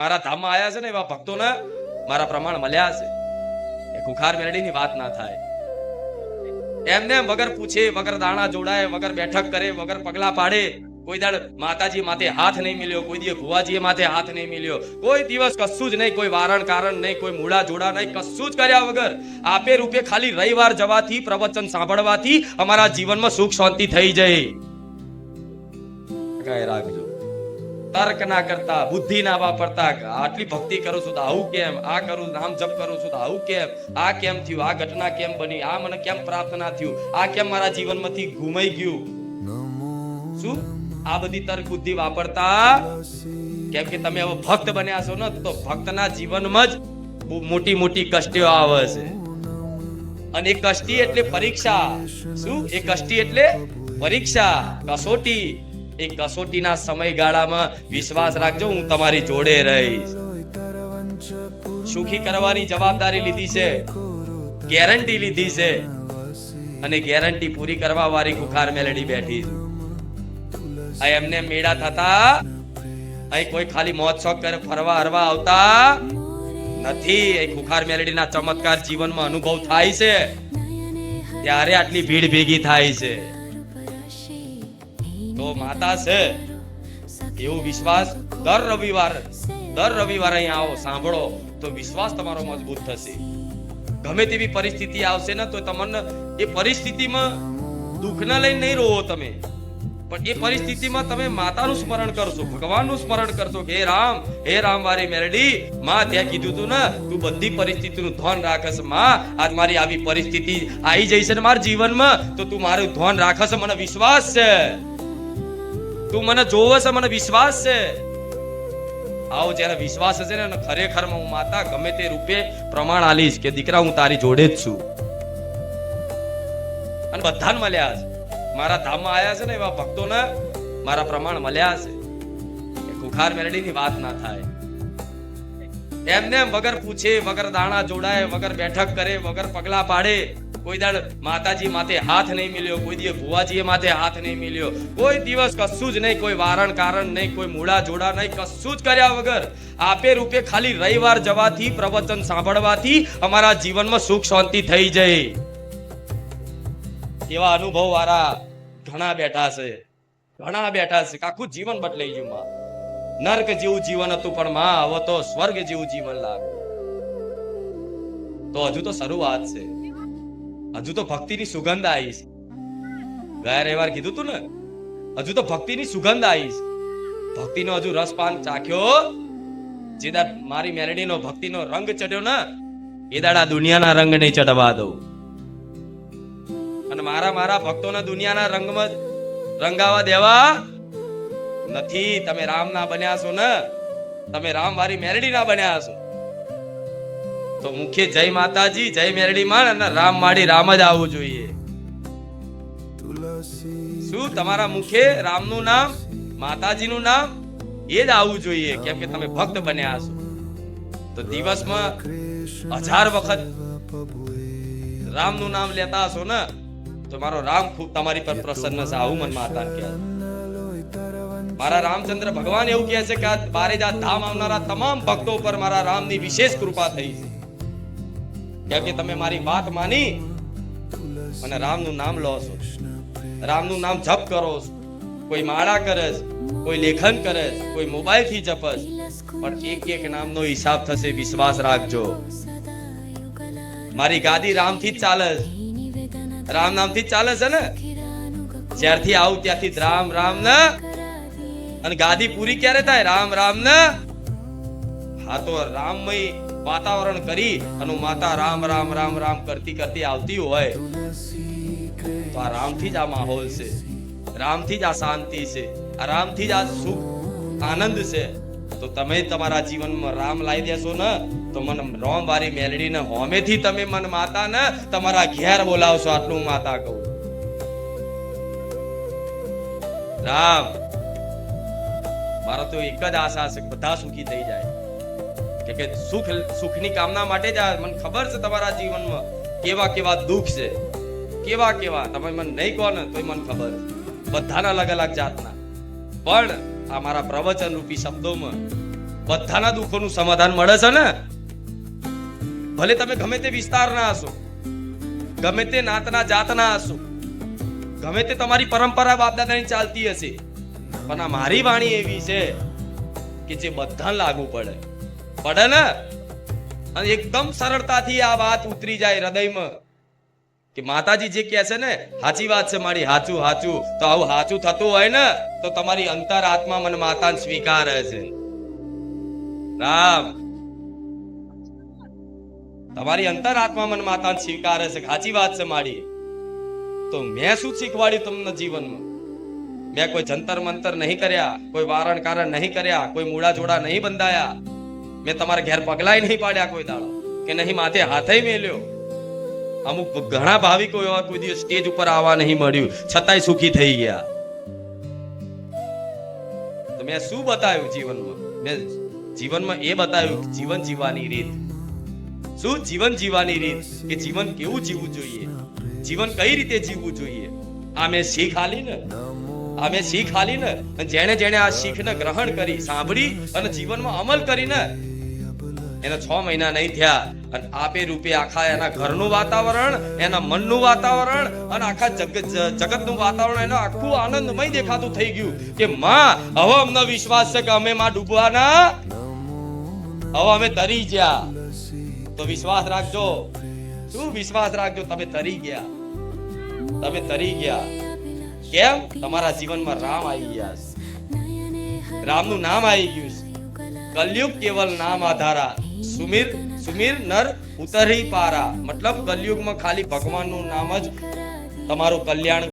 મારા ધામમાં આયા છે ને એવા ભક્તોને મારા પ્રમાણ મળ્યા છે. એ ખુખાર મેલડીની વાત ના થાય. એમને વગર પૂછે, વગર દાણા જોડાય, વગર બેઠક કરે, વગર પગલા પાડે, કોઈ દાડ માતાજી માથે હાથ નહીં મિલ્યો, કોઈ દિવસ ભુવાજી માથે હાથ નહીં મિલ્યો, કોઈ દિવસ કશું જ નહીં, કોઈ વારણ કારણ નહીં, કોઈ મૂળા જોડા નહીં, કશું જ કર્યા વગર આપે રૂપે ખાલી રવિવાર જવાથી, પ્રવચન સાંભળવાથી અમારા જીવનમાં સુખ શાંતિ થઈ જાય. કઈ રાખજો, તર્ક ના કરતા, બુદ્ધિ ના વાપરતા, આટલી ભક્તિ કરું છું તો આવું કેમ, આ કરું નામ જપ કરું છું તો આવું કેમ, આ કેમ થયું, આ ઘટના કેમ બની, આ મને કેમ પ્રાપ્ત ના થયું, આ કેમ મારા જીવનમાંથી ગુમાઈ ગયું. શું આ બધી તર્ક બુદ્ધિ વાપરતા? કેમ કે તમે હવે ભક્ત બન્યા છો ને, તો ભક્તના જીવનમાં જ મોટી મોટી કષ્ટીઓ આવે છે. અને એ કષ્ટી એટલે પરીક્ષા. શું એ કષ્ટી એટલે પરીક્ષા, કસોટી. એ કસોટીના સમયગાળામાં વિશ્વાસ રાખજો, હું તમારી જોડે રહીશ. સુખી કરવાની જવાબદારી લીધી છે, ગેરંટી લીધી છે, અને ગેરંટી પૂરી કરવા વાળી ખુખાર મેલડી બેઠી છે. આ એમને મેળા થતા, અહીં કોઈ ખાલી મોજ શોખ કરે ફરવા હરવા આવતા નથી. એ ખુખાર મેલડીના ચમત્કાર જીવનમાં અનુભવ થાય છે ત્યારે આટલી ભીડ ભેગી થાય છે. તો માતા છે એવું વિશ્વાસ દર રવિવારે અહીં આવો, સાંભળો તો વિશ્વાસ તમારો મજબૂત થશે. ગમે તેવી પરિસ્થિતિ આવશે ને તો તમને એ પરિસ્થિતિમાં દુઃખના લઈને નહીં રોવો તમે, પણ એ પરિસ્થિતિમાં તમે માતાનું સ્મરણ કરશો, ભગવાનનું સ્મરણ કરશો કે હે રામ વારી મેલડી, માં ત્યાં કીધું તું ને તું બધી પરિસ્થિતિનું ધ્યાન રાખશ. માં આજ મારી આવી પરિસ્થિતિ આવી જઈ છે ને મારા જીવનમાં, તો તું મારું ધ્યાન રાખશ, મને વિશ્વાસ છે, તું મને જોવે છે, મને વિશ્વાસ છે. આવો જ્યારે વિશ્વાસ હશે ને, ખરેખર હું માતા ગમે તે રૂપે પ્રમાણ આલીશ કે દીકરા હું તારી જોડે જ છું. અને બધાને મળ્યા છે, મારા ધામમાં આયા છે ને એવા ભક્તોને મારા પ્રમાણ મળ્યા છે. એ ખુખાર મેલડીની વાત ના થાય. એમને વગર પૂછે, વગર દાણા જોડાય, વગર બેઠક કરે, વગર પગલા પાડે, કોઈ દાડ માતાજી માથે હાથ નહીં મિલ્યો, કોઈ દિવસ ભુવાજી માથે હાથ નહીં મિલ્યો, કોઈ દિવસ કશું જ નહીં, કોઈ વારણ કારણ નહીં, કોઈ મૂળા જોડા નહીં, કશું જ કર્યા વગર આપે રૂપે ખાલી રવિવાર જવાથી, પ્રવચન સાંભળવાથી અમારા જીવનમાં સુખ શાંતિ થઈ જાય. એવા અનુભવ વાળા ઘણા બેઠા છે, ઘણા બેઠા છે. આખું જીવન બદલાઈ ગયું. માં નર્ક જેવું જીવન હતું, પણ માં હવે તો સ્વર્ગ જેવું જીવન લાગે. તો હજુ તો શરૂઆત છે, હજુ તો ભક્તિની સુગંધ આવી છે. ગયા રવિવાર કીધું તું ને, હજુ તો ભક્તિની સુગંધ આવી છે. ભક્તિનો હજુ રસપાન ચાખ્યો, જે દાડ મારી મેલડીનો ભક્તિનો રંગ ચડ્યો ને, એ દાડા દુનિયાના રંગ નહીં ચડવા દઉં. અને મારા ભક્તોને દુનિયાના રંગમાં રંગાવા દેવા નથી. તમે રામ ના બન્યા છો ને, તમે રામ વારી મેલડી ના બન્યા છો, તો મુખ્ય જય માતાજી, જય મેલડી માં અને રામ માડી રામ જ આવવું જોઈએ. શું તમારા મુખે રામનું નામ, માતાજીનું નામ એ જ આવવું જોઈએ, કેમ કે તમે ભક્ત બન્યા છો. તો દિવસમાં 1000 વખત રામનું નામ લેતા હશો ને, તો મારો રામ ખૂબ તમારી પર પ્રસન્ન છે. આવું મન માતા કહે. મારા રામચંદ્ર ભગવાન એવું કહે છે કે આ બારેજા ધામ આવનારા તમામ ભક્તો પર મારા રામની વિશેષ કૃપા થઈ છે, કેમ કે તમે મારી વાત માની અને રામનું નામ લો છો, રામનું નામ જપ કરો છો. કોઈ માળા કરે છે, કોઈ લેખન કરે છે, કોઈ મોબાઈલ થી જપે છે, પણ એક નામનો હિસાબ થશે. વિશ્વાસ રાખજો, મારી ગાદી રામથી જ ચાલે છે, રામ નામથી જ ચાલે છે ને. જ્યારથી આવું ત્યાંથી રામ રામ ને, અને ગાદી પૂરી ક્યારે થાય? રામ રામ ને. હા, તો રામમય વાતાવરણ કરી અને માતા રામ રામ રામ રામ કરતી કરતી આવતી હોય, તો આ રામથી જ આ માહોલ છે, રામથી જ આ શાંતિ છે, આ રામથી જ આ સુખ આનંદ છે. તો તમે તમારા જીવનમાં રામ લાવી દેશો ને, તો મને રામ વારી મેલડી ને હોમેથી તમે મન માતા ને તમારા ઘેર બોલાવશો. આટલું માતા કહું. રામ મારો તો એક જ આશા છે, બધા સુખી થઈ જાય. કે સુખની કામના માટે જ મને ખબર છે તમારા જીવનમાં કેવા કેવા દુઃખ છે, કેવા કેવા. તમે મને નહીં કહો ને તોય મને ખબર, બધાના અલગ અલગ જાતના. પણ આ મારા પ્રવચન રૂપી શબ્દોમાં બધાના દુઃખોનું સમાધાન મળે છે ને. ભલે તમે ગમે તે વિસ્તારના હશો, ગમે તે નાતના જાતના હશો, ગમે તે તમારી પરંપરા બાપદાદાની ચાલતી હશે, પણ આ મારી વાણી એવી છે કે જે બધાને લાગુ પડે ને. અને એકદમ સરળતાથી આ વાત ઉતરી જાય હૃદયમાં કે માતાજી જે કહે છે ને સાચી વાત છે મારી, હાચું હાચું. તો આવું હાચું થતું હોય ને તો તમારી અંતર આત્મા મને માતાને સ્વીકારે છે. રામ, તમારી અંતર આત્મા મને માતાને સ્વીકારે છે, સાચી વાત છે મારી. તો મેં શું શીખવાડ્યું તમને જીવનમાં? મેં કોઈ જંતર મંતર નહીં કર્યા, કોઈ વારણ કારણ નહીં કર્યા, કોઈ મૂળા જોડા નહીં બંધાયા, મેં તમારા ઘેર પગલાય નહીં પાડ્યા કોઈ દાડો, કે નહીં માથે હાથે મેલ્યો. અમુક ઘણા ભાવિકો એવા કોઈ દિવસ સ્ટેજ ઉપર આવવા નહીં મળ્યું છતાંય સુખી થઈ ગયા. તો મેં શું બતાવ્યું જીવનમાં? મેં જીવનમાં એ બતાવ્યું જીવન જીવવાની રીત. શું જીવન જીવવાની રીત? કે જીવન કેવું જીવવું જોઈએ, જીવન કઈ રીતે જીવવું જોઈએ. આ મેં શીખ આલી ને, આ મેં શીખ આલી ને. જેણે જેણે આ શીખને ગ્રહણ કરી, સાંભળી અને જીવનમાં અમલ કરીને, એને 6 મહિના નહીં થયા અને આપે રૂપે આખા એના ઘરનું વાતાવરણ, એના મનનું વાતાવરણ અને આખા જગતનું વાતાવરણ એનો આખું આનંદમય દેખાતું થઈ ગયું કે માં હવે અમને વિશ્વાસ છે કે અમે માં ડૂબવાના, હવે અમે તરી ગયા. તો વિશ્વાસ રાખજો. શું વિશ્વાસ રાખજો? તમે તરી ગયા, તમે તરી ગયા. કેમ? તમારા જીવનમાં રામ આવી ગયા છે, રામનું નામ આવી ગયું છે. કલયુગ કેવલ નામ આધારા, સુમીર સુમીર નર ઉતરી પારા. મતલબ કલયુગમાં ખાલી ભગવાનનું નામ જ તમારું કલ્યાણ